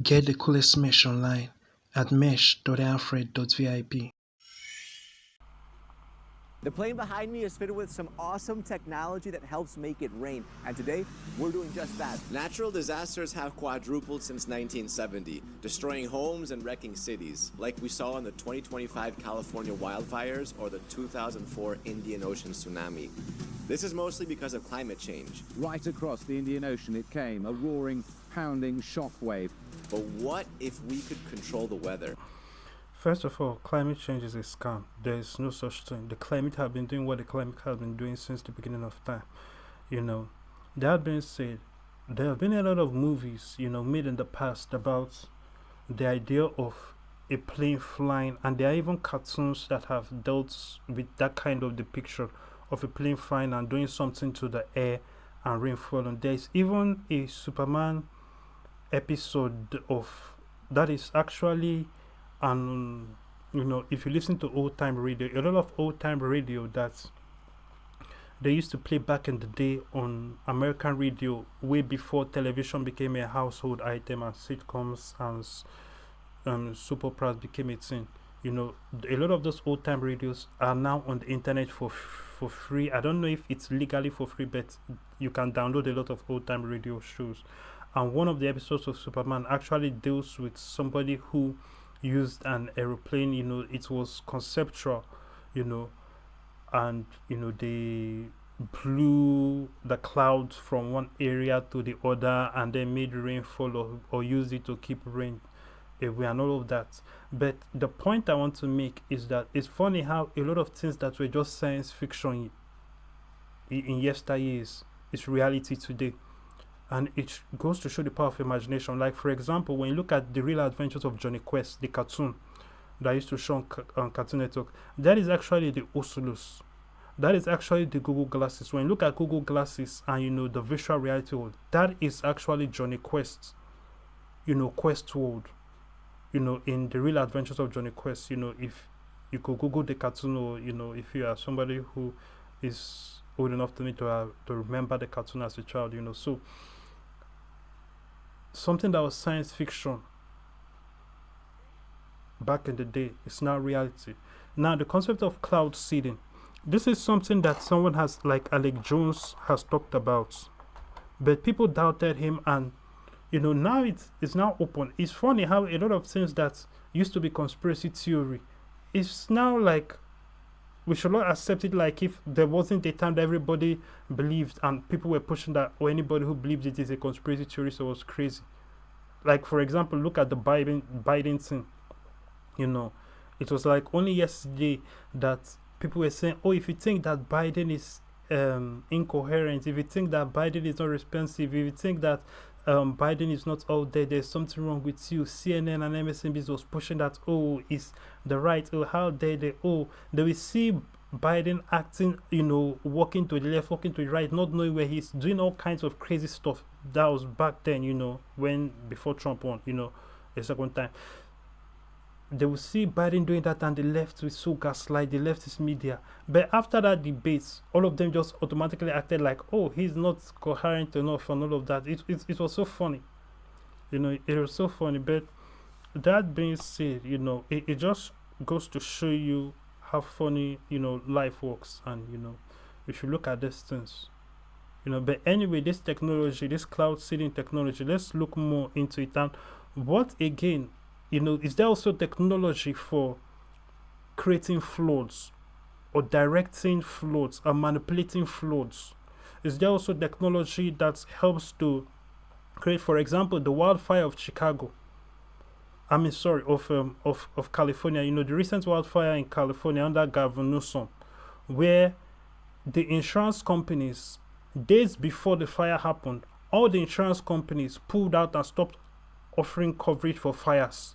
Get the coolest mesh online at mesh.alfred.vip. The plane behind me is fitted with some awesome technology that helps make it rain. And today, we're doing just that. Natural disasters have quadrupled since 1970, destroying homes and wrecking cities, like we saw in the 2025 California wildfires or the 2004 Indian Ocean tsunami. This is mostly because of climate change. Right across the Indian Ocean it came, a roaring, pounding shock wave. But what if we could control the weather? First of all, climate change is a scam. There is no such thing. The climate has been doing what the climate has been doing since the beginning of time. That being said, there have been a lot of movies, made in the past about the idea of a plane flying, and there are even cartoons that have dealt with that kind of depiction of a plane flying and doing something to the air and rainfall. And there's even a Superman episode of that is actually, and if you listen to old time radio, a lot of old time radio that they used to play back in the day on American radio, way before television became a household item and sitcoms and soap operas became a thing. A lot of those old time radios are now on the internet for free. I don't know if it's legally for free, but you can download a lot of old time radio shows. And one of the episodes of Superman actually deals with somebody who used an aeroplane. It was conceptual, and they blew the clouds from one area to the other and then made rainfall or used it to keep rain away and all of that. But the point I want to make is that it's funny how a lot of things that were just science fiction in yesteryears is reality today. And it goes to show the power of imagination. Like, for example, when you look at the real adventures of Johnny Quest, the cartoon that used to show on Cartoon Network, that is actually the Oculus. That is actually the Google Glasses. When you look at Google Glasses and the virtual reality world, that is actually Johnny Quest, Quest World. In the real adventures of Johnny Quest, if you could Google the cartoon, or if you are somebody who is old enough to me to remember the cartoon as a child, so something that was science fiction back in the day is now reality. Now, the concept of cloud seeding, this is something that someone like Alex Jones has talked about, but people doubted him, and now it's now open. It's funny how a lot of things that used to be conspiracy theory is now like we should not accept it. Like, if there wasn't a time that everybody believed and people were pushing that, or anybody who believed it is a conspiracy theorist, so it was crazy. Like, for example, look at the Biden thing. It was like only yesterday that people were saying, oh, if you think that Biden is incoherent, if you think that Biden is not responsive, if you think that Biden is not out there, there's something wrong with you. CNN and MSNBC was pushing that, oh, it's the right, oh, how dare they, oh, they will see Biden acting, walking to the left, walking to the right, not knowing where he's doing all kinds of crazy stuff. That was back then, before Trump won, a second time. They will see Biden doing that, and the left will so gaslight the leftist media. But after that debate, all of them just automatically acted like, oh, he's not coherent enough and all of that. It was so funny. It was so funny. But that being said, it just goes to show you how funny, life works. And, if you look at these things, but anyway, this technology, this cloud seeding technology, let's look more into it. And what, again, is there also technology for creating floods or directing floods or manipulating floods? Is there also technology that helps to create, for example, the wildfire of Chicago? Of California. The recent wildfire in California under Gavin Newsom, where the insurance companies, days before the fire happened, all the insurance companies pulled out and stopped offering coverage for fires.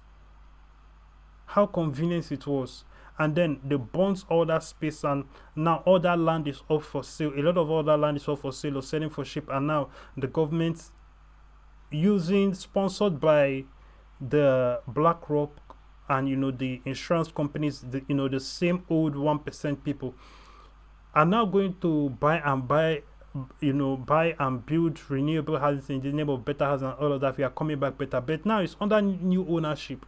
How convenient it was. And then they burnt all that space, and now all that land is up for sale. A lot of all that land is up for sale or selling for cheap, and now the government, sponsored by the BlackRock and the insurance companies, the same old 1% people, are now going to buy buy and build renewable houses in the name of better housing and all of that. We are coming back better, but now it's under new ownership.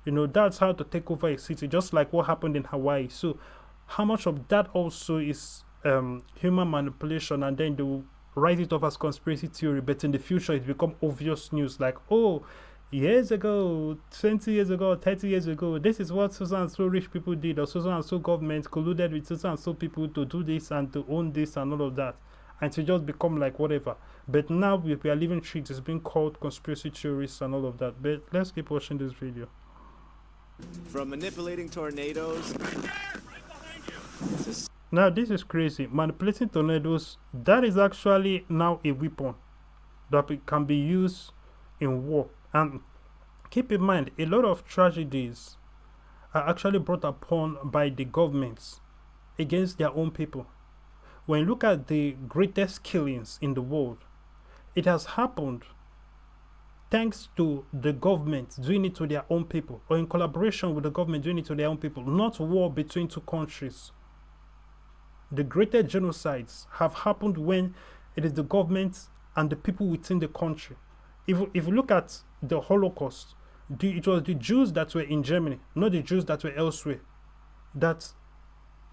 That's how to take over a city, just like what happened in Hawaii. So how much of that also is human manipulation, and then they will write it off as conspiracy theory, but in the future it become obvious news, like, oh, years ago, 20 years ago, 30 years ago, this is what so and so rich people did, or so and so government colluded with so and so people to do this and to own this and all of that, and to just become like whatever. But now we are living through it. It's being called conspiracy theories and all of that. But let's keep watching this video. From manipulating tornadoes. Now this is crazy. Manipulating tornadoes, that is actually now a weapon that can be used in war. And keep in mind, a lot of tragedies are actually brought upon by the governments against their own people. When you look at the greatest killings in the world, it has happened thanks to the government doing it to their own people, or in collaboration with the government doing it to their own people, not war between two countries. The greatest genocides have happened when it is the government and the people within the country. If you look at the Holocaust, it was the Jews that were in Germany, not the Jews that were elsewhere, that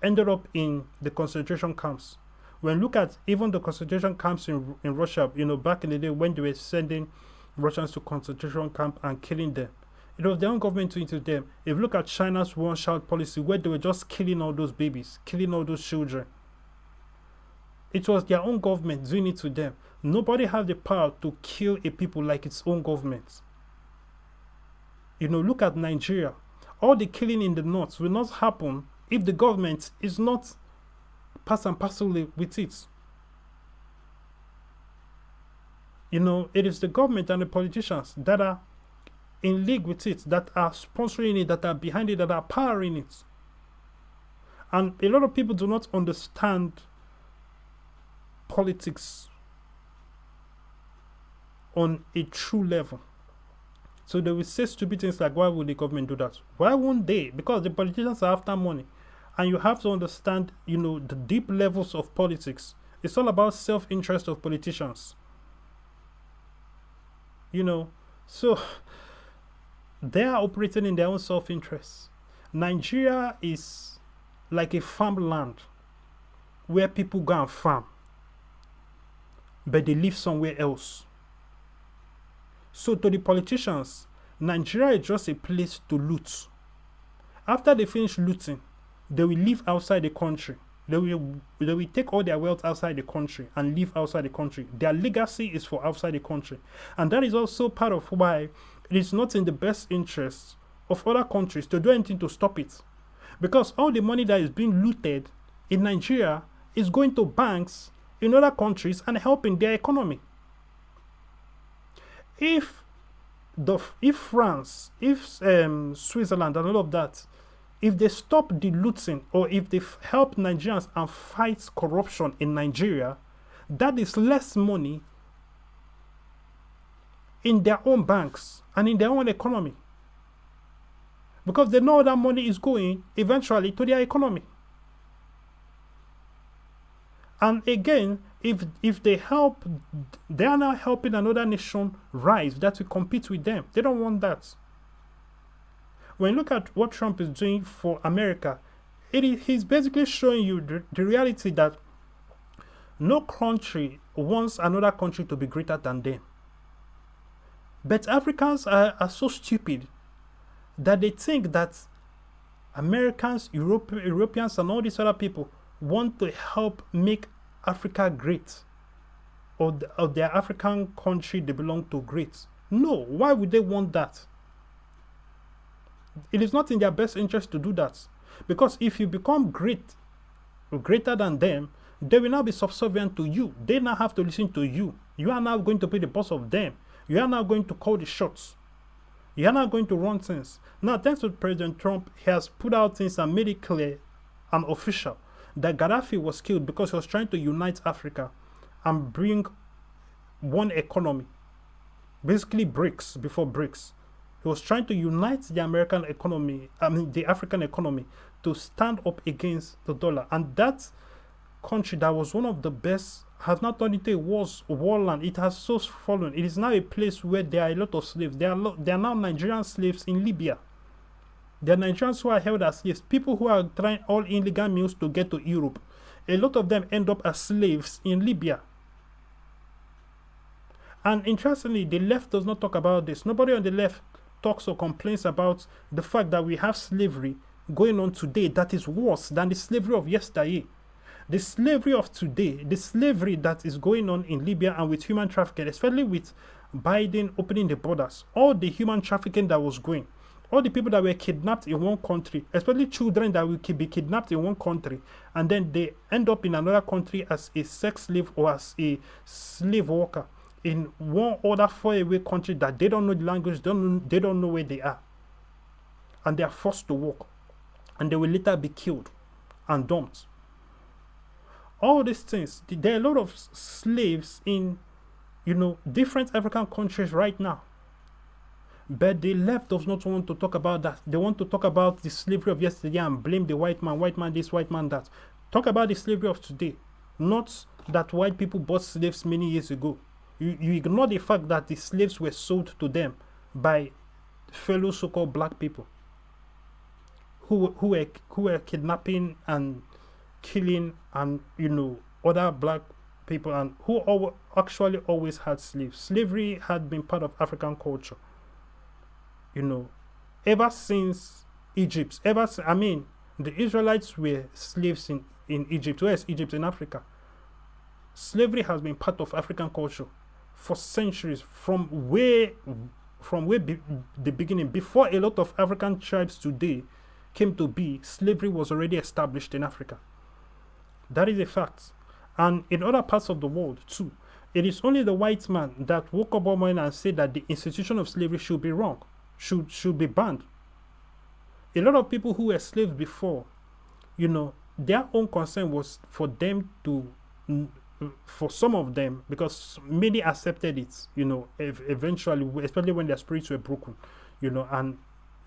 ended up in the concentration camps. When you look at even the concentration camps in Russia, back in the day when they were sending Russians to concentration camp and killing them, it was their own government doing it to them. If you look at China's one-child policy, where they were just killing all those babies, killing all those children, it was their own government doing it to them. Nobody has the power to kill a people like its own government. Look at Nigeria. All the killing in the north will not happen if the government is not part and parcel with it. It is the government and the politicians that are in league with it, that are sponsoring it, that are behind it, that are powering it. And a lot of people do not understand politics on a true level. So they will say stupid things like, why would the government do that? Why won't they? Because the politicians are after money. And you have to understand, the deep levels of politics. It's all about self-interest of politicians. So they are operating in their own self-interest. Nigeria is like a farmland where people go and farm, but they live somewhere else. So to the politicians, Nigeria is just a place to loot. After they finish looting, they will live outside the country. They will take all their wealth outside the country and live outside the country. Their legacy is for outside the country. And that is also part of why it is not in the best interest of other countries to do anything to stop it. Because all the money that is being looted in Nigeria is going to banks in other countries and helping their economy. If France, if Switzerland and all of that, if they stop the looting, or if they help Nigerians and fight corruption in Nigeria, that is less money in their own banks and in their own economy. Because they know that money is going eventually to their economy. And again, if they help, they are now helping another nation rise that will compete with them. They don't want that. When you look at what Trump is doing for America, he's basically showing you the reality that no country wants another country to be greater than them. But Africans are so stupid that they think that Americans, Europeans, and all these other people want to help make Africa great, or their African country they belong to great. No, why would they want that? It is not in their best interest to do that. Because if you become greater than them, they will now be subservient to you. They now have to listen to you. You are now going to be the boss of them. You are now going to call the shots. You are now going to run things. Now, thanks to President Trump, he has put out things and made it clear and official that Gaddafi was killed because he was trying to unite Africa and bring one economy. Basically BRICS before BRICS. He was trying to unite the American economy, the African economy, to stand up against the dollar. And that country that was one of the best has not turned into a warland. It has so fallen. It is now a place where there are a lot of slaves. There are now Nigerian slaves in Libya. There are Nigerians who are held as slaves. People who are trying all illegal means to get to Europe. A lot of them end up as slaves in Libya. And interestingly, the left does not talk about this. Nobody on the left talks or complains about the fact that we have slavery going on today that is worse than the slavery of yesterday. The slavery of today, the slavery that is going on in Libya and with human trafficking, especially with Biden opening the borders, all the human trafficking that was going, all the people that were kidnapped in one country, especially children that will be kidnapped in one country, and then they end up in another country as a sex slave or as a slave worker in one other faraway country that they don't know the language, they don't know where they are. And they are forced to work. And they will later be killed and dumped. All these things, there are a lot of slaves in, different African countries right now. But the left does not want to talk about that. They want to talk about the slavery of yesterday and blame the white man this, white man that. Talk about the slavery of today. Not that white people bought slaves many years ago. You ignore the fact that the slaves were sold to them by fellow so-called black people who were kidnapping and killing and other black people, and who actually always had slaves. Slavery had been part of African culture. Ever since Egypt, the Israelites were slaves in Egypt. Where is Egypt? In Africa. Slavery has been part of African culture for centuries, from the beginning. Before a lot of African tribes today came to be, slavery was already established in Africa. That is a fact. And in other parts of the world too. It is only the white man that woke up one morning and said that the institution of slavery should be wrong, should be banned. A lot of people who were slaves before, their own concern was for them to, for some of them, because many accepted it, eventually, especially when their spirits were broken, and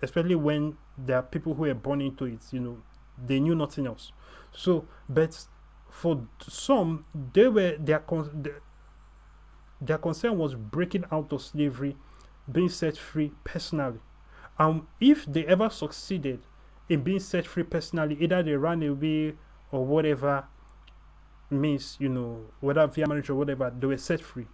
especially when there are people who were born into it, they knew nothing else. So, but for some, their concern was breaking out of slavery, being set free personally. And if they ever succeeded in being set free personally, either they ran away or whatever means, whether via marriage or whatever, they were set free.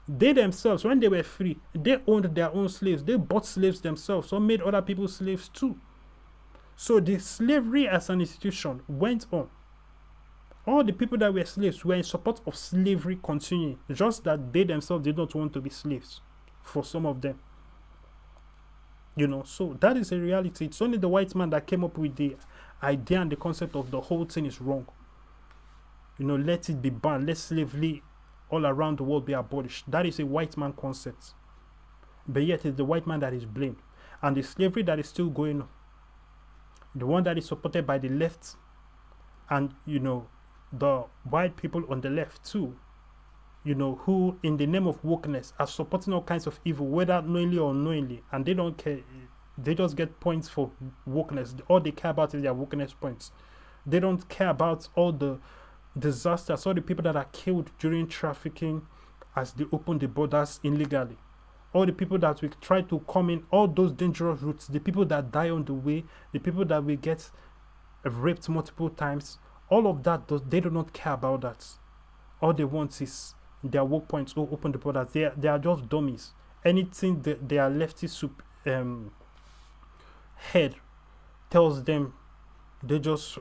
They themselves, when they were free, they owned their own slaves. They bought slaves themselves, so made other people slaves too. So the slavery as an institution went on. All the people that were slaves were in support of slavery continuing, just that they themselves did not want to be slaves, for some of them. So that is a reality. It's only the white man that came up with the idea and the concept of the whole thing is wrong. Let it be banned. Let slavery all around the world be abolished. That is a white man concept. But yet it's the white man that is blamed. And the slavery that is still going on, the one that is supported by the left and, the white people on the left too, who in the name of wokeness are supporting all kinds of evil, whether knowingly or unknowingly, and they don't care. They just get points for wokeness. All they care about is their wokeness points. They don't care about all the disasters, all the people that are killed during trafficking as they open the borders illegally, all the people that will try to come in, all those dangerous routes, the people that die on the way, the people that will get raped multiple times, all of that, they do not care about that. All they want is their work points or open the borders. They are just dummies. Anything that their leftist head tells them, they just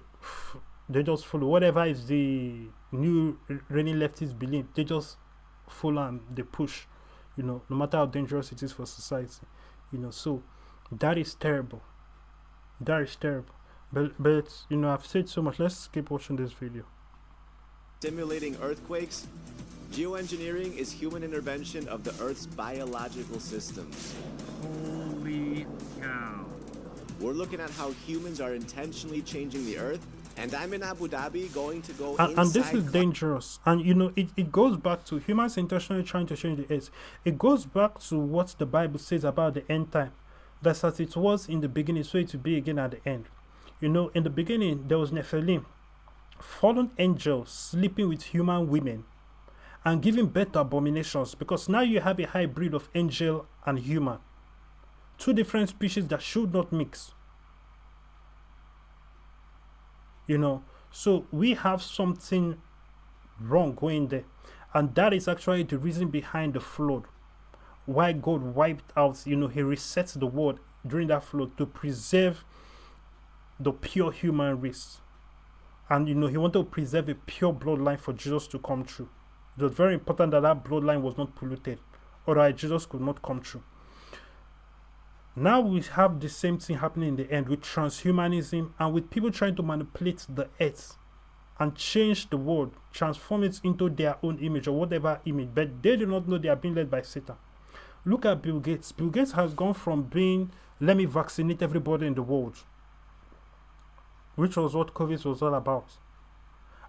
follow. Whatever is the new reigning leftist belief, they just follow and they push, no matter how dangerous it is for society, so that is terrible. That is terrible. But I've said so much. Let's keep watching this video. Simulating earthquakes. Geoengineering is human intervention of the Earth's biological systems. Holy cow. We're looking at how humans are intentionally changing the Earth, and I'm in Abu Dhabi going to go and inside. this is dangerous. And it goes back to humans intentionally trying to change the Earth. It goes back to what the Bible says about the end time. That's as it was in the beginning, so it will be again at the end. In the beginning, there was Nephilim, fallen angels sleeping with human women. and giving birth to abominations, because now you have a hybrid of angel and human. Two different species that should not mix. So we have something wrong going there. And that is actually the reason behind the flood. Why God wiped out, he resets the world during that flood to preserve the pure human race. And, he wanted to preserve a pure bloodline for Jesus to come true. It was very important that that bloodline was not polluted. Otherwise, Jesus could not come true. Now we have the same thing happening in the end with transhumanism and with people trying to manipulate the earth and change the world, transform it into their own image or whatever image. But they do not know they are being led by Satan. Look at Bill Gates. Bill Gates has gone from being, let me vaccinate everybody in the world, which was what COVID was all about.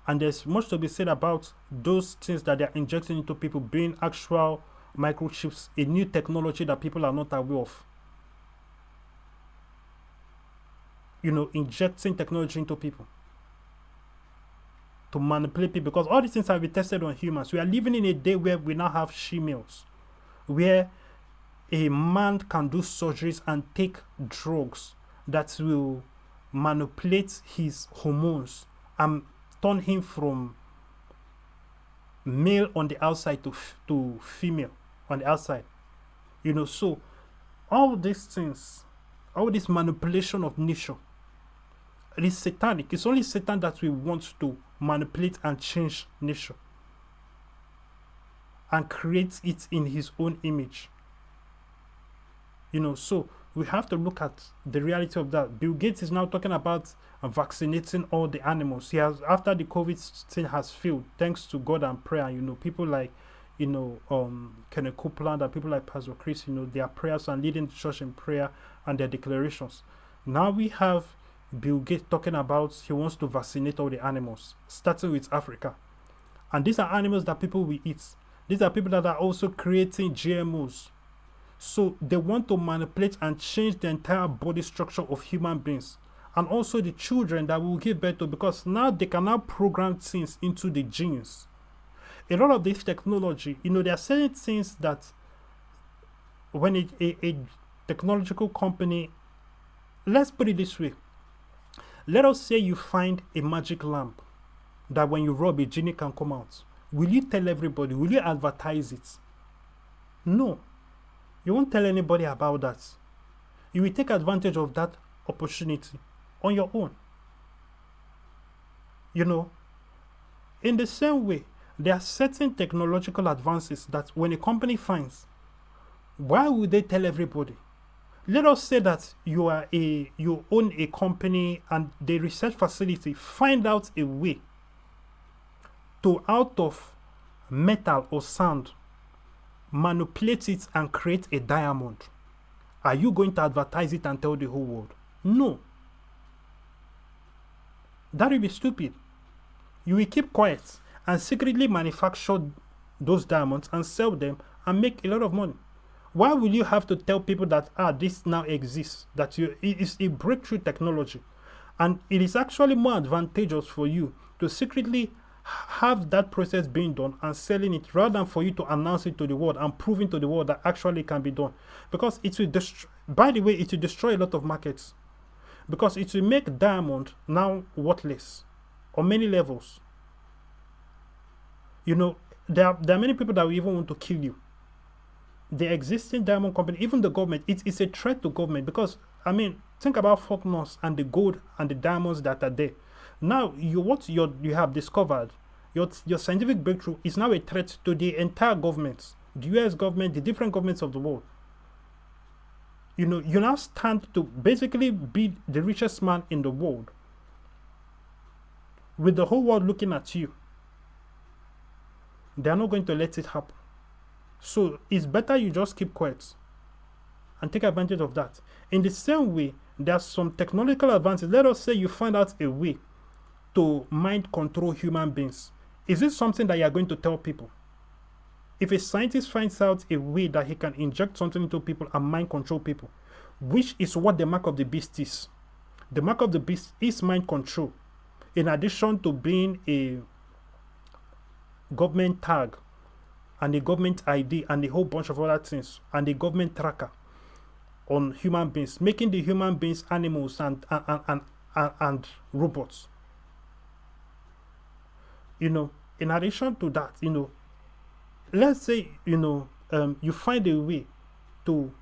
And there's much to be said about those things that they're injecting into people being actual microchips, a new technology that people are not aware of. Injecting technology into people to manipulate people, because all these things have been tested on humans. We are living in a day where we now have she-males, where a man can do surgeries and take drugs that will manipulate his hormones and turn him from male on the outside to female on the outside. So all these things, all this manipulation of nature, it is satanic. It's only Satan that we want to manipulate and change nature and create it in his own image. So we have to look at the reality of that. Bill Gates is now talking about vaccinating all the animals. He has, after the COVID thing has failed, thanks to God and prayer, people like, Kenneth Copeland and people like Pastor Chris, their prayers and leading the church in prayer and their declarations. Now we have Bill Gates talking about he wants to vaccinate all the animals, starting with Africa. And these are animals that people will eat. These are people that are also creating GMOs. So they want to manipulate and change the entire body structure of human beings. And also the children that will give birth to, because now they can now program things into the genes. A lot of this technology, there are certain things that when a technological company, let's put it this way, let us say you find a magic lamp that when you rub a genie can come out. Will you tell everybody? Will you advertise it? No. You won't tell anybody about that. You will take advantage of that opportunity on your own. In the same way, there are certain technological advances that when a company finds, why would they tell everybody? Let us say that you own a company and the research facility find out a way to, out of metal or sand, manipulate it and create a diamond. Are you going to advertise it and tell the whole world? No. That will be stupid. You will keep quiet and secretly manufacture those diamonds and sell them and make a lot of money. Why will you have to tell people that this now exists, that it is a breakthrough technology, and it is actually more advantageous for you to secretly have that process being done and selling it, rather than for you to announce it to the world and proving to the world that actually can be done? Because it will by the way, it will destroy a lot of markets, because it will make diamond now worthless on many levels. There are many people that will even want to kill you. The existing diamond company, even the government, it's a threat to government, because think about Fort Knox and the gold and the diamonds that are there. Now you have discovered, your scientific breakthrough is now a threat to the entire government, the US government, the different governments of the world. You now stand to basically be the richest man in the world, with the whole world looking at you. They are not going to let it happen. So it's better you just keep quiet and take advantage of that. In the same way, there are some technological advances. Let us say you find out a way to mind control human beings. Is this something that you are going to tell people? If a scientist finds out a way that he can inject something into people and mind control people, which is what the mark of the beast is. The mark of the beast is mind control, in addition to being a government tag and the government ID and a whole bunch of other things and the government tracker on human beings, making the human beings animals and robots. In addition to that, let's say, you find a way to,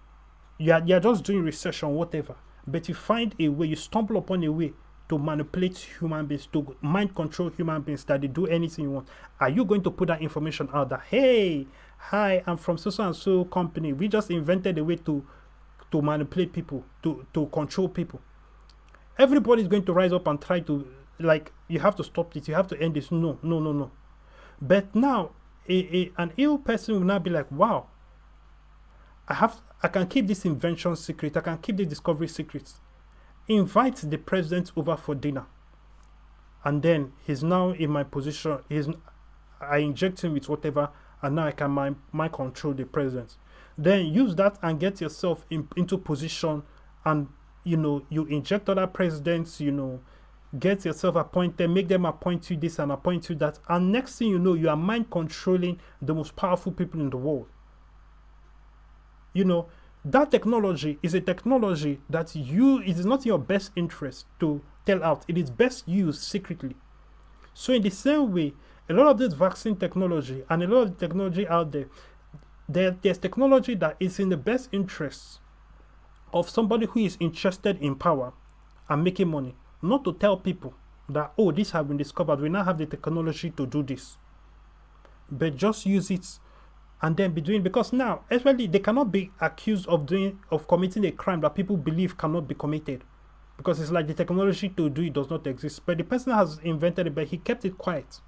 you're just doing research on whatever, but you find a way, you stumble upon a way to manipulate human beings, to mind control human beings, that they do anything you want. Are you going to put that information out that, hey, hi, I'm from so and so company, we just invented a way to manipulate people, to control people? Everybody's going to rise up and try to, you have to stop this, you have to end this. No. But now an ill person will now be like, wow, I can keep this invention secret, I can keep the discovery secrets. Invite the president over for dinner, and then he's now in my position. I inject him with whatever, and now I can mind control the president. Then use that and get yourself into position, and you inject other presidents, get yourself appointed, make them appoint you this and appoint you that, and next thing you know, you are mind controlling the most powerful people in the world. That technology is a technology that it is not in your best interest to tell out. It is best used secretly. So in the same way, a lot of this vaccine technology and a lot of the technology out there, there's technology that is in the best interest of somebody who is interested in power and making money, not to tell people that, oh, this has been discovered, we now have the technology to do this, but just use it and then be doing, because now, especially, they cannot be accused of committing a crime that people believe cannot be committed, because it's like the technology to do it does not exist, but the person has invented it, but he kept it quiet.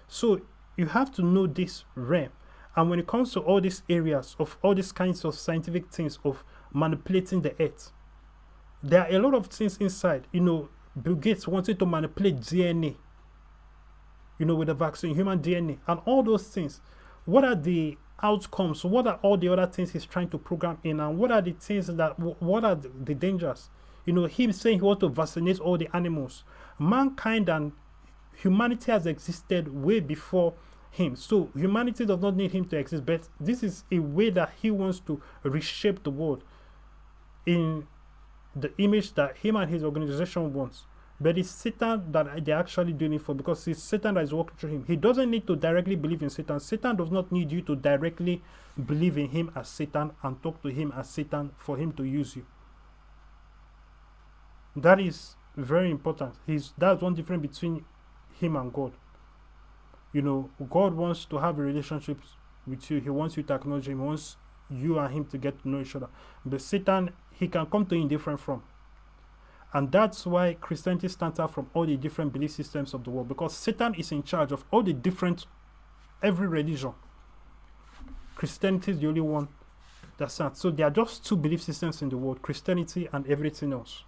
So you have to know this realm. And when it comes to all these areas of all these kinds of scientific things of manipulating the earth, there are a lot of things inside. Bill Gates wanted to manipulate DNA, with the vaccine, human DNA, and all those things. What are the outcomes? What are all the other things he's trying to program in? And what are the things what are the dangers? Him saying he wants to vaccinate all the animals. Mankind and humanity has existed way before him. So humanity does not need him to exist. But this is a way that he wants to reshape the world in the image that him and his organization wants. But it's Satan that they're actually doing it for, because it's Satan that is working through him. He doesn't need to directly believe in Satan. Satan does not need you to directly believe in him as Satan and talk to him as Satan for him to use you. That is very important. That's one difference between him and God. God wants to have a relationship with you. He wants you to acknowledge him. He wants you and him to get to know each other. But Satan, he can come to you in different form. And that's why Christianity stands out from all the different belief systems of the world, because Satan is in charge of all the every religion. Christianity is the only one that stands. So there are just two belief systems in the world, Christianity and everything else.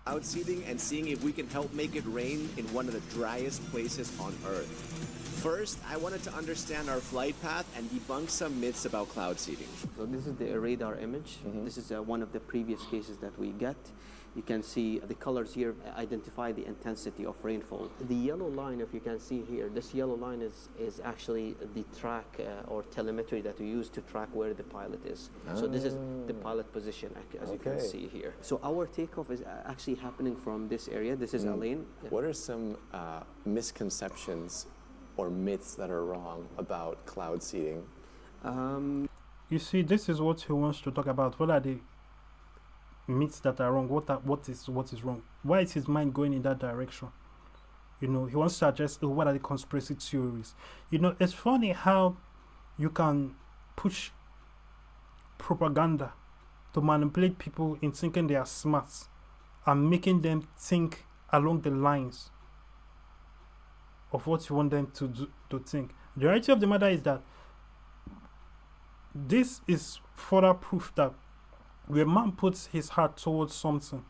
Outseeding and seeing if we can help make it rain in one of the driest places on Earth. First, I wanted to understand our flight path and debunk some myths about cloud seeding. So this is the radar image. This is one of the previous cases that we get. You can see the colors here identify the intensity of rainfall. The yellow line, if you can see here, this yellow line is actually the track or telemetry that we use to track where the pilot is. So this is the pilot position, as you can see here. So our takeoff is actually happening from this area. This is a lane. What are some misconceptions or myths that are wrong about cloud seeding? You see, this is what he wants to talk about. What are the myths that are wrong? What is wrong? Why is his mind going in that direction? He wants to address what are the conspiracy theories. It's funny how you can push propaganda to manipulate people in thinking they are smart and making them think along the lines of what you want them to think. The reality of the matter is that this is further proof that when man puts his heart towards something,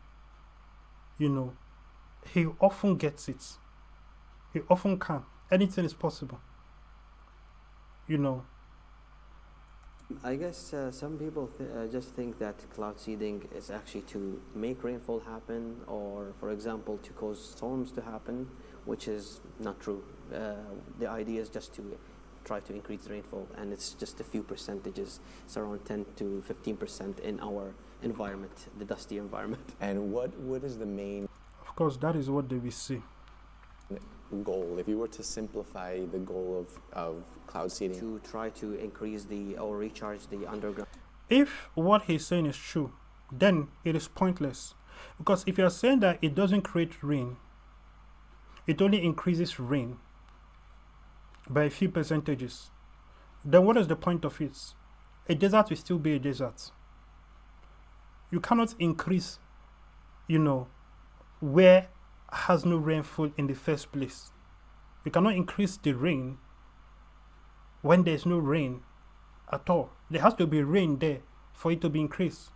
he often gets it. He often can. Anything is possible. I guess some people just think that cloud seeding is actually to make rainfall happen, or, for example, to cause storms to happen, which is not true. The idea is just to try to increase rainfall, and it's just a few percentages. It's around 10 to 15% in our environment, the dusty environment. And what is the main Of course, that is what they will see. goal, if you were to simplify the goal of cloud seeding? To try to increase or recharge the underground. If what he's saying is true, then it is pointless. Because if you're saying that it doesn't create rain, it only increases rain by a few percentages, then what is the point of it? A desert will still be a desert. You cannot increase, where has no rainfall in the first place. You cannot increase the rain when there's no rain at all. There has to be rain there for it to be increased.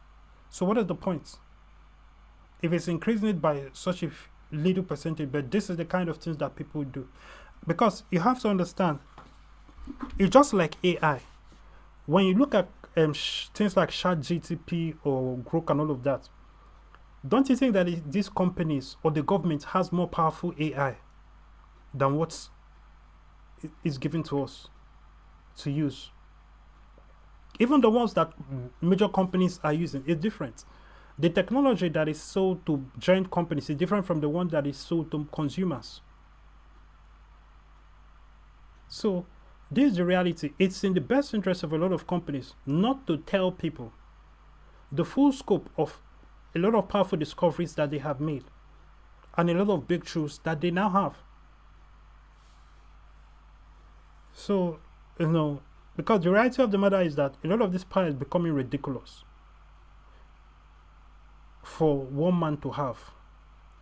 So what is the point? If it's increasing it by such a little percentage, but this is the kind of things that people do. Because you have to understand, it's just like AI. When you look at things like ChatGPT or Grok and all of that, don't you think that these companies or the government has more powerful AI than what is given to us to use? Even the ones that major companies are using is different. The technology that is sold to giant companies is different from the one that is sold to consumers. So this is the reality. It's in the best interest of a lot of companies not to tell people the full scope of a lot of powerful discoveries that they have made and a lot of breakthroughs that they now have. So, because the reality of the matter is that a lot of this power is becoming ridiculous for one man to have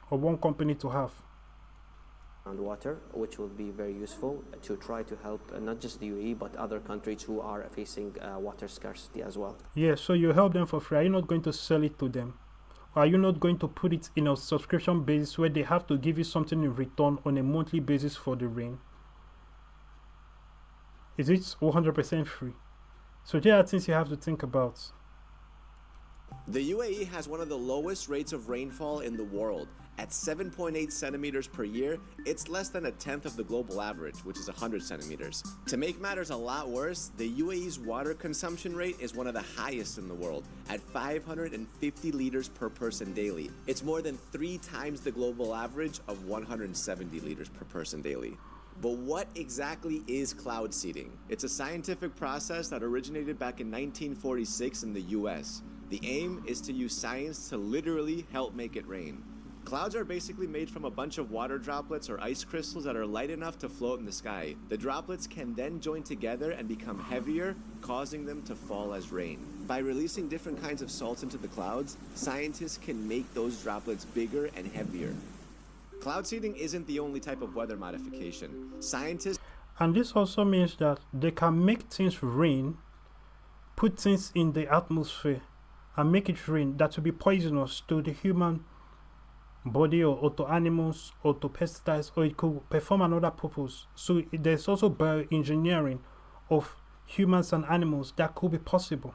or one company to have. And water, which will be very useful to try to help not just the UAE but other countries who are facing water scarcity as well. Yeah, so you help them for free. Are you not going to sell it to them? Or are you not going to put it in a subscription basis where they have to give you something in return on a monthly basis for the rain? Is it 100% free? So there are things you have to think about. The UAE has one of the lowest rates of rainfall in the world. At 7.8 centimeters per year, it's less than a tenth of the global average, which is 100 centimeters. To make matters a lot worse, the UAE's water consumption rate is one of the highest in the world, at 550 liters per person daily. It's more than 3 times the global average of 170 liters per person daily. But what exactly is cloud seeding? It's a scientific process that originated back in 1946 in the US. The aim is to use science to literally help make it rain. Clouds are basically made from a bunch of water droplets or ice crystals that are light enough to float in the sky. The droplets can then join together and become heavier, causing them to fall as rain. By releasing different kinds of salts into the clouds, scientists can make those droplets bigger and heavier. Cloud seeding isn't the only type of weather modification. Scientists... And this also means that they can make things rain, put things in the atmosphere, and make it rain that will be poisonous to the human body or to animals or to pesticides, or it could perform another purpose. So there's also bioengineering of humans and animals that could be possible.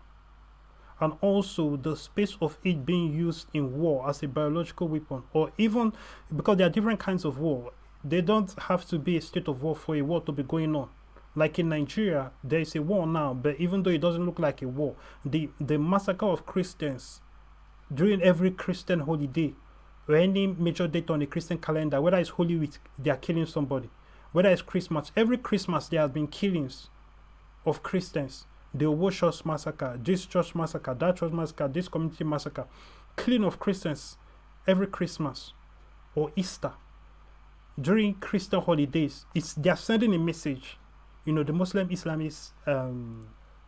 And also the space of it being used in war as a biological weapon, or even because there are different kinds of war. They don't have to be a state of war for a war to be going on. Like in Nigeria, there is a war now, but even though it doesn't look like a war, the massacre of Christians during every Christian holiday or any major date on the Christian calendar, whether it's Holy Week, they are killing somebody. Whether it's Christmas, every Christmas there has been killings of Christians. The Owo Church massacre, this church massacre, that church massacre, this community massacre, killing of Christians every Christmas or Easter. During Christian holidays, they are sending a message. The Muslim Islamist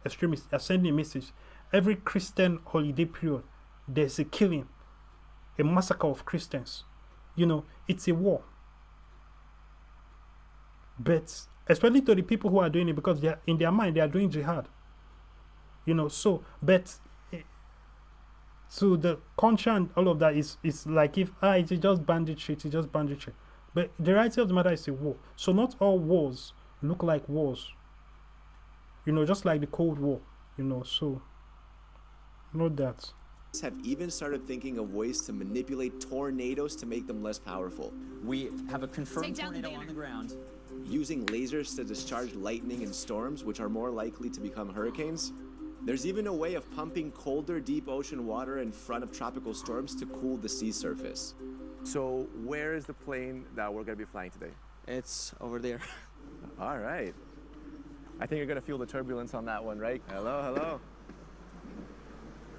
extremists are sending a message. Every Christian holiday period, there's a killing, a massacre of Christians. It's a war. But especially to the people who are doing it, because they are, in their mind, they are doing jihad. But to the conscience and all of that is like if it's just banditry, it's just banditry. But the reality of the matter is a war. So not all wars look like wars. Just like the Cold War. So know that. Have even started thinking of ways to manipulate tornadoes to make them less powerful. We have a confirmed Take down the tornado on banner. the ground. Using lasers to discharge lightning in storms, which are more likely to become hurricanes. There's even a way of pumping colder deep ocean water in front of tropical storms to cool the sea surface. So where is the plane that we're going to be flying today? It's over there. All right. I think you're going to feel the turbulence on that one, right? Hello, hello.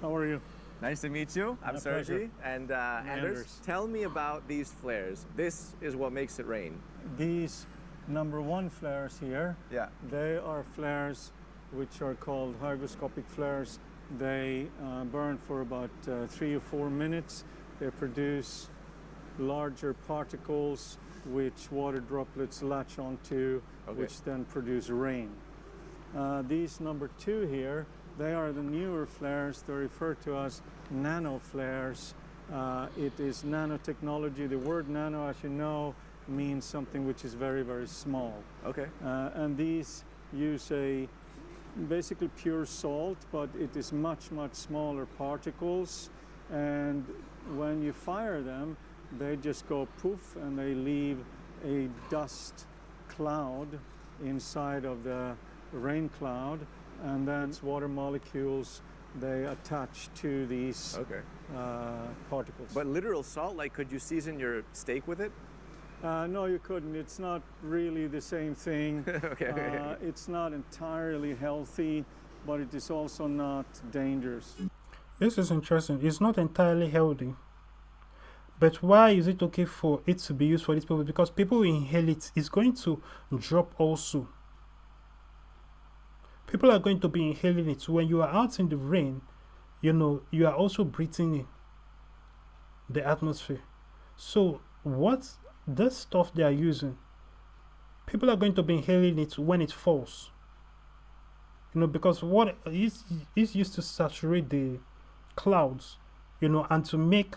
How are you? Nice to meet you. I'm My Sergi. pleasure. And Anders, Anders. tell me about these flares. This is what makes it rain. These number one flares here, Yeah. they are flares which are called hygroscopic flares. They burn for about 3 or 4 minutes. They produce larger particles which water droplets latch onto, Okay. which then produce rain. These number two here, they are the newer flares. They're referred to as nano flares. It is nanotechnology. The word nano, as you know, means something which is very, very small. Okay. And these use basically pure salt, but it is much, much smaller particles. And when you fire them, they just go poof and they leave a dust cloud inside of the rain cloud. And then water molecules, they attach to these Okay. particles. But literal salt, like could you season your steak with it? No, you couldn't. It's not really the same thing. Okay. It's not entirely healthy, but it is also not dangerous. This is interesting. It's not entirely healthy. But why is it okay for it to be used for these people? Because people who inhale it, it's going to drop also. People are going to be inhaling it. When you are out in the rain, you know, you are also breathing in the atmosphere. So what this stuff they are using, people are going to be inhaling it when it falls. You know, because what is used to saturate the clouds, you know, and to make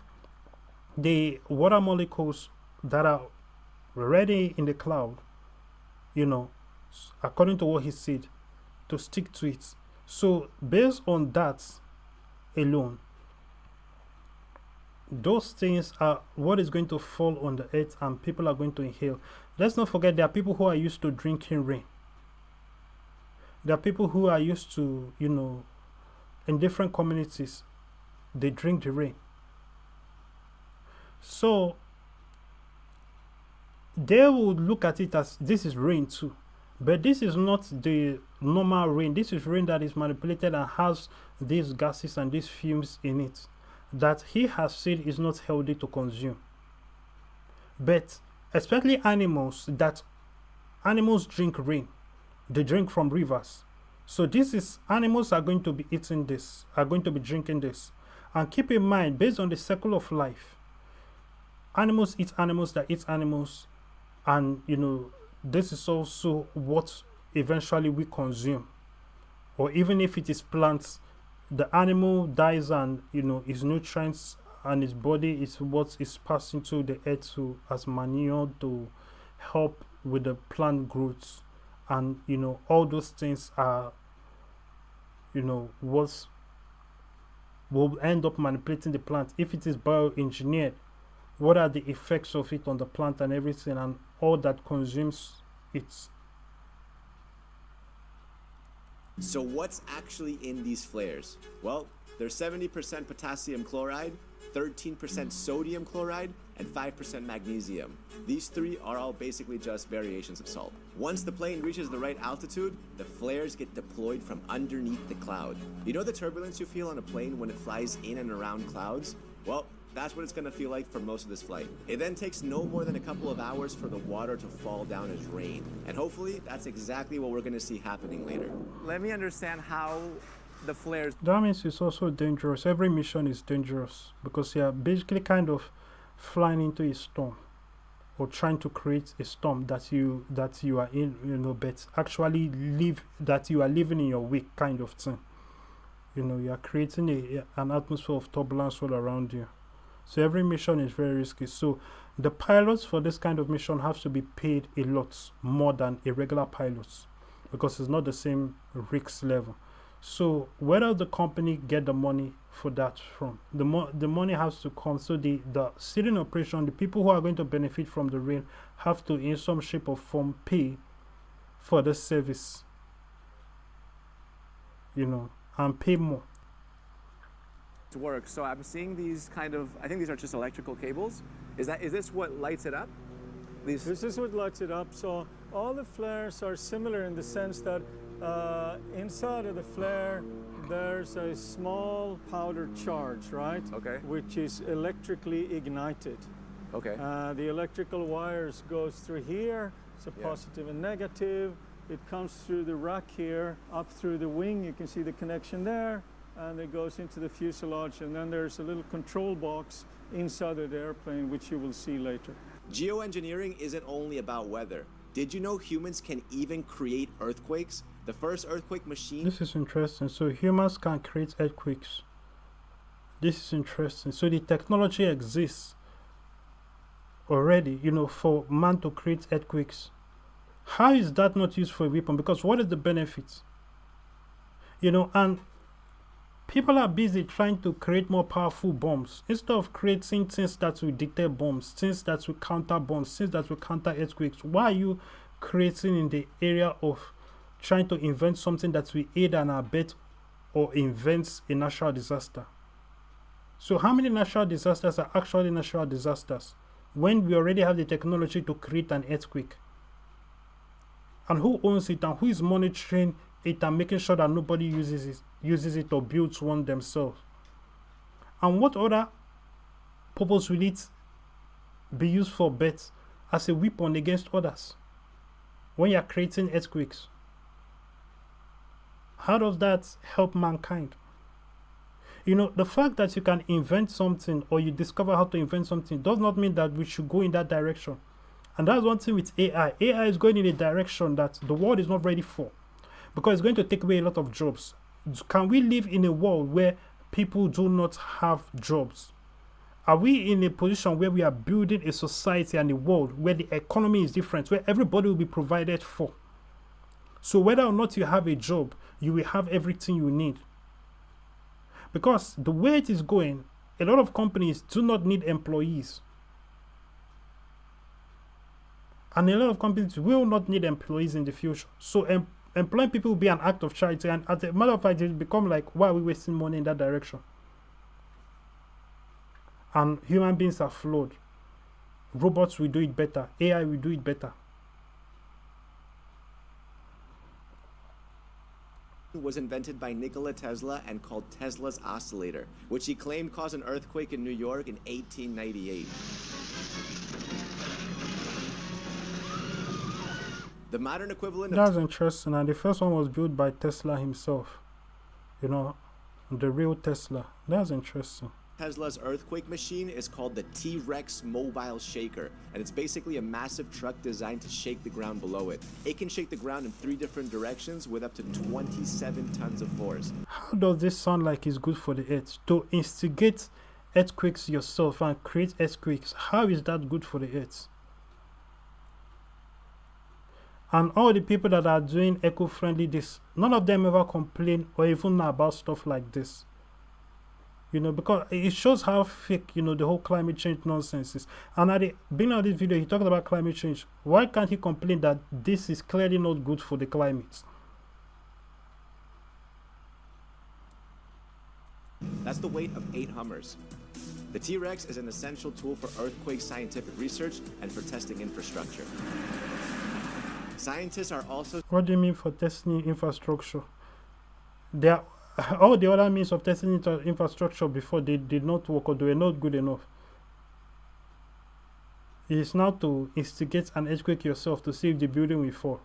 the water molecules that are already in the cloud, you know, according to what he said, to stick to it. So based on that alone, those things are what is going to fall on the earth and people are going to inhale. Let's not forget there are people who are used to drinking rain. There are people who are used to, you know, in different communities, they drink the rain. So they would look at it as this is rain too. But this is not the normal rain. This is rain that is manipulated and has these gases and these fumes in it that he has said is not healthy to consume. But especially animals drink rain. They drink from rivers. So this is animals are going to be eating this, are going to be drinking this. And keep in mind, based on the cycle of life, animals eat animals that eat animals, and you know, this is also what eventually we consume. Or even if it is plants, the animal dies and, you know, its nutrients and its body is what is passing to the earth to as manure to help with the plant growth. And, you know, all those things are, you know, what will end up manipulating the plant. If it is bioengineered, what are the effects of it on the plant and everything and all that consumes it. So what's actually in these flares? Well, there's 70% potassium chloride, 13% sodium chloride, and 5% magnesium. These three are all basically just variations of salt. Once the plane reaches the right altitude, the flares get deployed from underneath the cloud. You know the turbulence you feel on a plane when it flies in and around clouds? Well, that's what it's going to feel like for most of this flight. It then takes no more than a couple of hours for the water to fall down as rain. And hopefully, that's exactly what we're going to see happening later. Let me understand how the flares. That means it's also dangerous. Every mission is dangerous because you are basically kind of flying into a storm or trying to create a storm that you are in, you know, but actually you are living in your wake kind of thing. You know, you are creating an atmosphere of turbulence all around you. So every mission is very risky. So the pilots for this kind of mission have to be paid a lot more than a regular pilot because it's not the same risk level. So where does the company get the money for that from? The money has to come. So the seeding operation, the people who are going to benefit from the rain have to, in some shape or form, pay for the service, you know, and pay more. To work. So I'm seeing these kind of, I think these are just electrical cables. Is this what lights it up? This is what lights it up. So all the flares are similar in the sense that inside of the flare there's a small powder charge, right? Okay. Which is electrically ignited. Okay. The electrical wires goes through here. It's a positive and negative. It comes through the rack here, up through the wing. You can see the connection there. And it goes into the fuselage, and then there's a little control box inside of the airplane, which you will see later. Geoengineering isn't only about weather. Did you know humans can even create earthquakes? The first earthquake machine... This is interesting. So humans can create earthquakes. This is interesting. So the technology exists already, you know, for man to create earthquakes. How is that not used for a weapon? Because what is the benefit? You know, and people are busy trying to create more powerful bombs instead of creating things that will deter bombs, things that will counter bombs, things that will counter earthquakes. Why are you creating in the area of trying to invent something that will aid and abet or invents a natural disaster? So how many natural disasters are actually natural disasters when we already have the technology to create an earthquake? And who owns it, and who is monitoring it and making sure that nobody uses it or builds one themselves? And what other purpose will it be used for but as a weapon against others when you are creating earthquakes? How does that help mankind? You know, the fact that you can invent something or you discover how to invent something does not mean that we should go in that direction. And that's one thing with AI. AI is going in a direction that the world is not ready for, because it's going to take away a lot of jobs. Can we live in a world where people do not have jobs? Are we in a position where we are building a society and a world where the economy is different, where everybody will be provided for? So whether or not you have a job, you will have everything you need. Because the way it is going, a lot of companies do not need employees. And a lot of companies will not need employees in the future. So employing people will be an act of charity. And as a matter of fact, it will become like, why are we wasting money in that direction? And human beings are flawed. Robots will do it better. AI will do it better. Was invented by Nikola Tesla and called Tesla's oscillator, which he claimed caused an earthquake in New York in 1898. The modern equivalent of... That's interesting. And the first one was built by Tesla himself. You know, the real Tesla. That's interesting. Tesla's earthquake machine is called the T-Rex mobile shaker, and it's basically a massive truck designed to shake the ground below it. It can shake the ground in 3 different directions with up to 27 tons of force. How does this sound like it's good for the earth? To instigate earthquakes yourself and create earthquakes, how is that good for the earth? And all the people that are doing eco-friendly this, none of them ever complain or even know about stuff like this. You know, because it shows how fake, you know, the whole climate change nonsense is. And at the beginning of this video, he talked about climate change. Why can't he complain that this is clearly not good for the climate? That's the weight of 8 Hummers. The T-Rex is an essential tool for earthquake scientific research and for testing infrastructure. Scientists are also... What do you mean for testing infrastructure? There are all the other means of testing infrastructure before, they did not work or they were not good enough. It is now to instigate an earthquake yourself to see if the building will fall,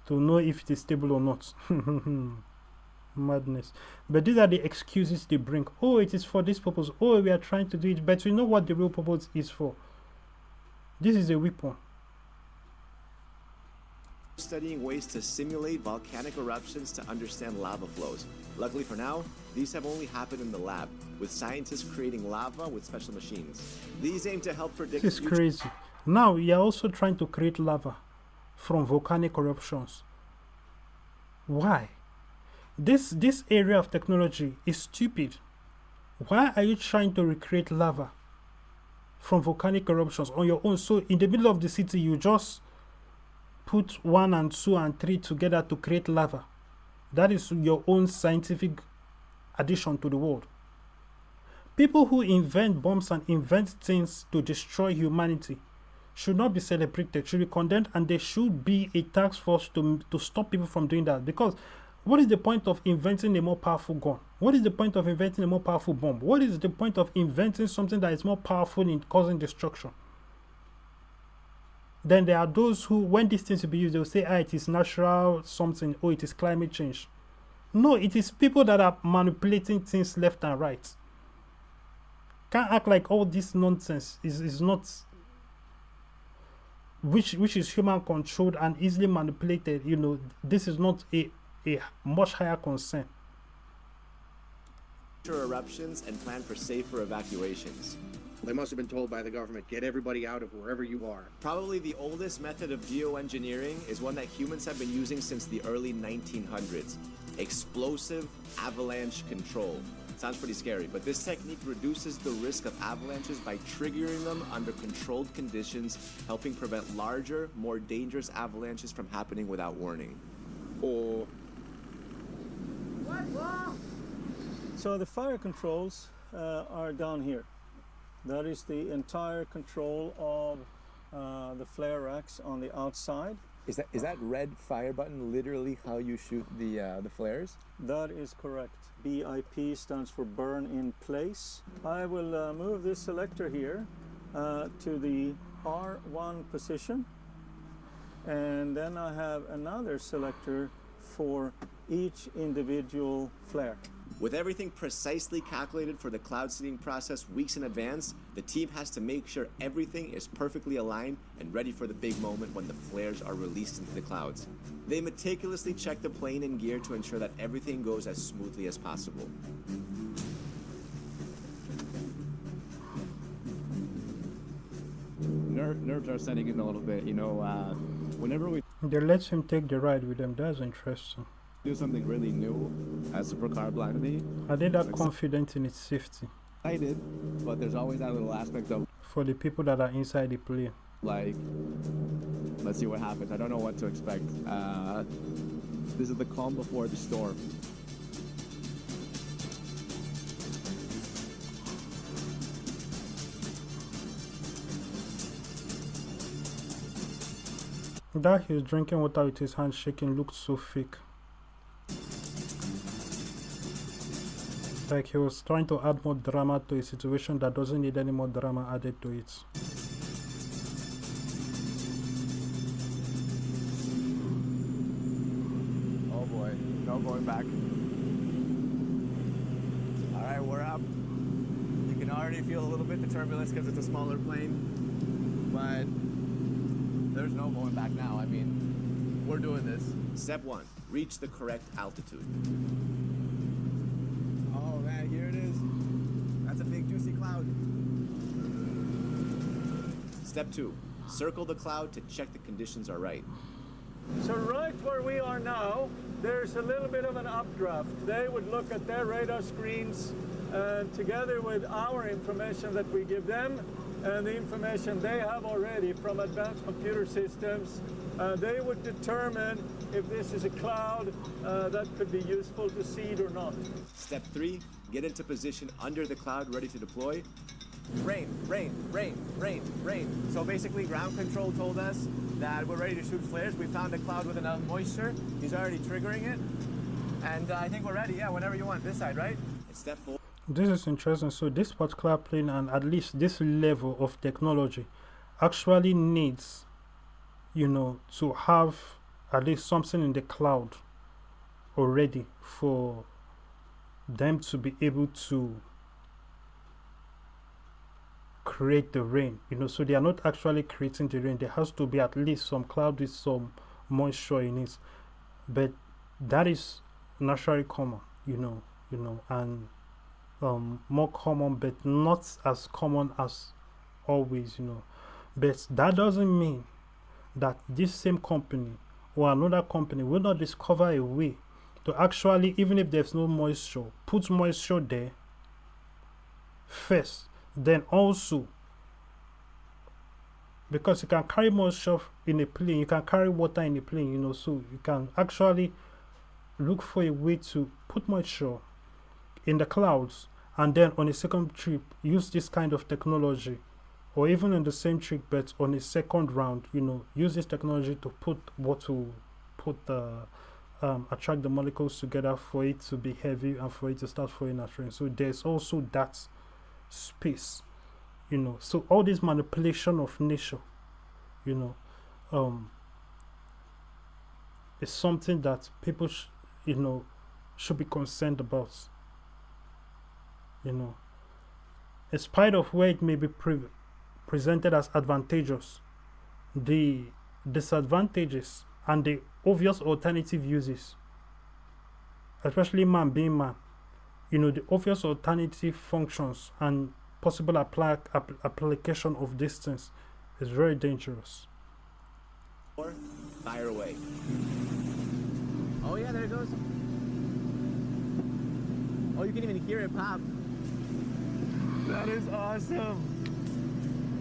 to know if it is stable or not. Madness. But these are the excuses they bring. Oh, it is for this purpose. Oh, we are trying to do it, but we know what the real purpose is for. This is a weapon. Studying ways to simulate volcanic eruptions to understand lava flows. Luckily for now, these have only happened in the lab, with scientists creating lava with special machines. These aim to help predict... This is crazy. Now, you are also trying to create lava from volcanic eruptions. Why? This area of technology is stupid. Why are you trying to recreate lava from volcanic eruptions on your own? So in the middle of the city, you just put 1 and 2 and 3 together to create lava. That is your own scientific addition to the world. People who invent bombs and invent things to destroy humanity should not be celebrated, should be condemned, and there should be a task force to stop people from doing that. Because what is the point of inventing a more powerful gun? What is the point of inventing a more powerful bomb? What is the point of inventing something that is more powerful in causing destruction? Then there are those who, when these things will be used, they will say, it is natural something, or it is climate change. No, it is people that are manipulating things left and right. Can't act like all this nonsense is not, which is human controlled and easily manipulated. This is not a much higher concern. Eruptions and plan for safer evacuations. They must have been told by the government, get everybody out of wherever you are. Probably the oldest method of geoengineering is one that humans have been using since the early 1900s. Explosive avalanche control. Sounds pretty scary, but this technique reduces the risk of avalanches by triggering them under controlled conditions, helping prevent larger, more dangerous avalanches from happening without warning. Or So the fire controls are down here. That is the entire control of the flare racks on the outside. Is that red fire button literally how you shoot the flares? That is correct. BIP stands for burn in place. I will move this selector here to the R1 position, and then I have another selector for each individual flare. With everything precisely calculated for the cloud seeding process weeks in advance, the team has to make sure everything is perfectly aligned and ready for the big moment when the flares are released into the clouds. They meticulously check the plane and gear to ensure that everything goes as smoothly as possible. Nerves are setting in a little bit, whenever we They let him take the ride with them. That's interesting. do something really new as Supercar Blondie. Are they that confident in its safety? I did, but there's always that little aspect of For the people that are inside the plane. like, let's see what happens. I don't know what to expect. This is the calm before the storm. That he's drinking water with his hand shaking looked so fake. Like he was trying to add more drama to a situation that doesn't need any more drama added to it. Oh boy, no going back. All right, we're up. You can already feel a little bit the turbulence because it's a smaller plane, but there's no going back now. I mean, we're doing this. Step 1, reach the correct altitude. Oh man, here it is. That's a big juicy cloud. Step 2, circle the cloud to check the conditions are right. So right where we are now, there's a little bit of an updraft. They would look at their radar screens and together with our information that we give them and the information they have already from advanced computer systems, they would determine if this is a cloud that could be useful to seed or not. Step 3, get into position under the cloud ready to deploy. Rain, rain, rain, rain, rain. So basically ground control told us that we're ready to shoot flares. We found a cloud with enough moisture. He's already triggering it. And I think we're ready, yeah, whenever you want. This side, right? Step 4, This is interesting. So this particular plane and at least this level of technology actually needs, to have at least something in the cloud already for them to be able to create the rain. So they are not actually creating the rain. There has to be at least some cloud with some moisture in it. But that is naturally common, and more common, but not as common as always, But that doesn't mean that this same company or another company will not discover a way to actually, even if there's no moisture, put moisture there first. Then also, because you can carry moisture in a plane, you can carry water in a plane, you know, so you can actually look for a way to put moisture in the clouds, and then on a second trip use this kind of technology, or even in the same trip but on a second round, you know, use this technology to attract the molecules together for it to be heavy and for it to start falling as rain. So there's also that space, you know. So all this manipulation of nature, you know, is something that people should be concerned about, you know. In spite of where it may be presented as advantageous, the disadvantages and the obvious alternative uses, especially man being man, you know, the obvious alternative functions and possible application of these things is very dangerous. Fire away. Oh yeah, there it goes. Oh, you can even hear it pop. That is awesome.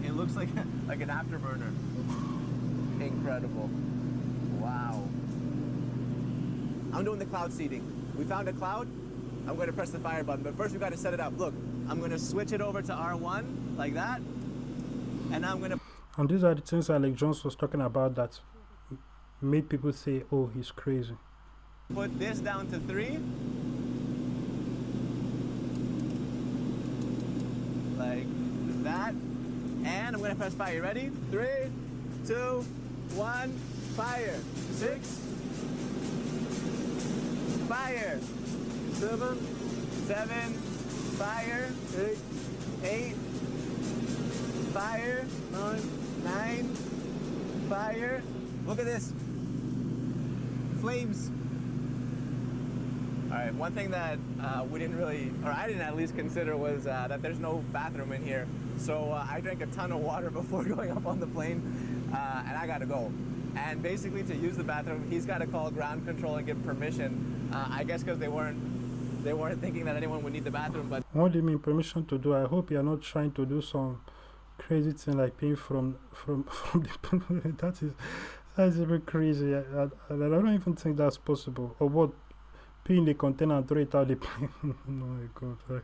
It looks like an afterburner. Incredible. Wow. I'm doing the cloud seeding. We found a cloud. I'm going to press the fire button, but first we've got to set it up. Look, I'm going to switch it over to R1 like that, and I'm going to... And these are the things Alex Jones was talking about that made people say, oh, he's crazy. Put this down to 3. Like that. And I'm going to press fire. You ready? 3, 2, 1, fire. 6. Fire. 7. Fire. 8. Fire. 9. Fire. Look at this. Flames. All right, one thing that we didn't really, or I didn't at least consider, was that there's no bathroom in here. So I drank a ton of water before going up on the plane, and I got to go. And basically, to use the bathroom, he's got to call ground control and get permission. I guess because they weren't thinking that anyone would need the bathroom. But what do you mean permission to do? I hope you're not trying to do some crazy thing like paying from the that's a bit crazy. I don't even think that's possible. Or what? Put in the container and throw it out the plane. Oh my god,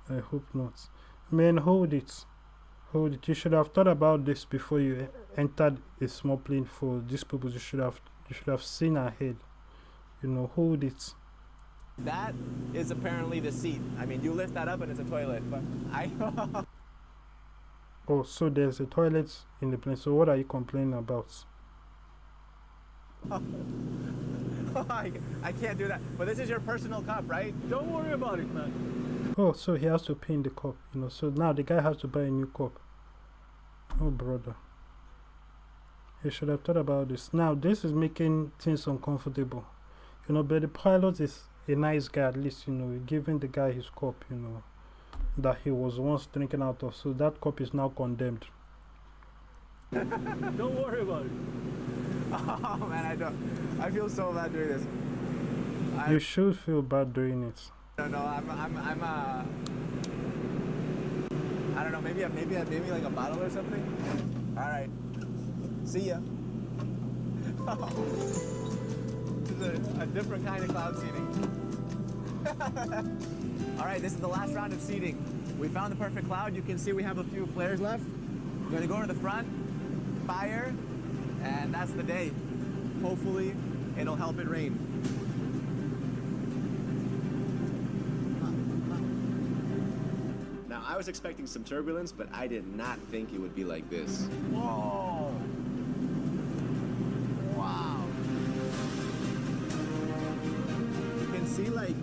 I hope not. Man, hold it. You should have thought about this before you entered a small plane for this purpose. You should have seen ahead. You know, hold it. That is apparently the seat. I mean, you lift that up and it's a toilet. But Oh, so there's a toilet in the plane. So what are you complaining about? I can't do that. But this is your personal cup, right? Don't worry about it, man. Oh, so he has to pay in the cup, you know. So now the guy has to buy a new cup. Oh, brother. You should have thought about this. Now, this is making things uncomfortable, you know. But the pilot is a nice guy, at least, you know, giving the guy his cup, you know, that he was once drinking out of. So that cup is now condemned. Don't worry about it. Oh man, I feel so bad doing this. You should feel bad doing it. No, I'm I don't know, maybe like a bottle or something. All right, see ya. This is a different kind of cloud seeding. All right, this is the last round of seeding. We found the perfect cloud. You can see we have a few flares left. I'm gonna go to the front, fire, and that's the day. Hopefully, it'll help it rain. Now, I was expecting some turbulence, but I did not think it would be like this. Whoa! Wow! You can see, like,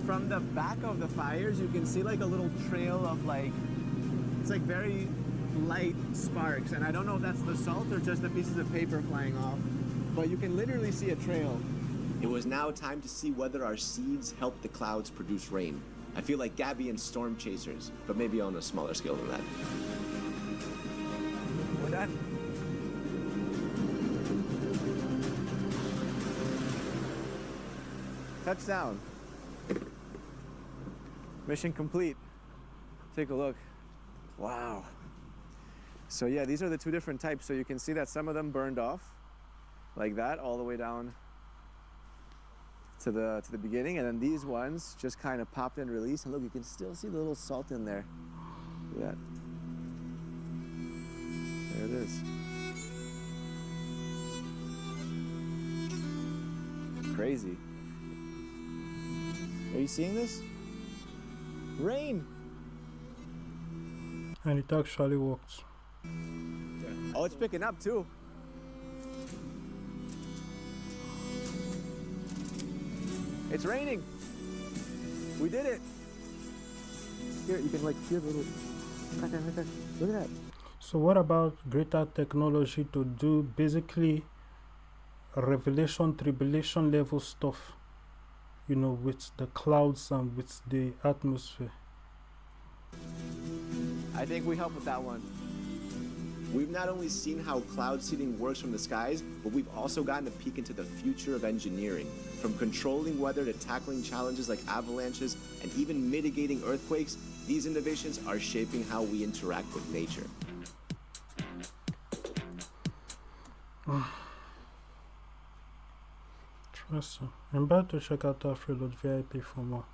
from the back of the fires, you can see like a little trail of like, it's like very light sparks, and I don't know if that's the salt or just the pieces of paper flying off, but you can literally see a trail. It was now time to see whether our seeds helped the clouds produce rain. I feel like Gabby and Storm Chasers, but maybe on a smaller scale than that. We're done. Touchdown. Mission complete. Take a look. Wow. So yeah, these are the two different types. So you can see that some of them burned off like that all the way down to the beginning, and then these ones just kind of popped and released. And look, you can still see the little salt in there. Look at that. There it is. Crazy. Are you seeing this? Rain. And it actually works. Oh, it's picking up too. It's raining. We did it. Here, you can like feel the little. Right there. Look at that. So what about greater technology to do basically revelation, tribulation level stuff, you know, with the clouds and with the atmosphere? I think we help with that one. We've not only seen how cloud seeding works from the skies, but we've also gotten a peek into the future of engineering. From controlling weather to tackling challenges like avalanches and even mitigating earthquakes, these innovations are shaping how we interact with nature. Trust me. I'm about to check out Alfredo.vip for more.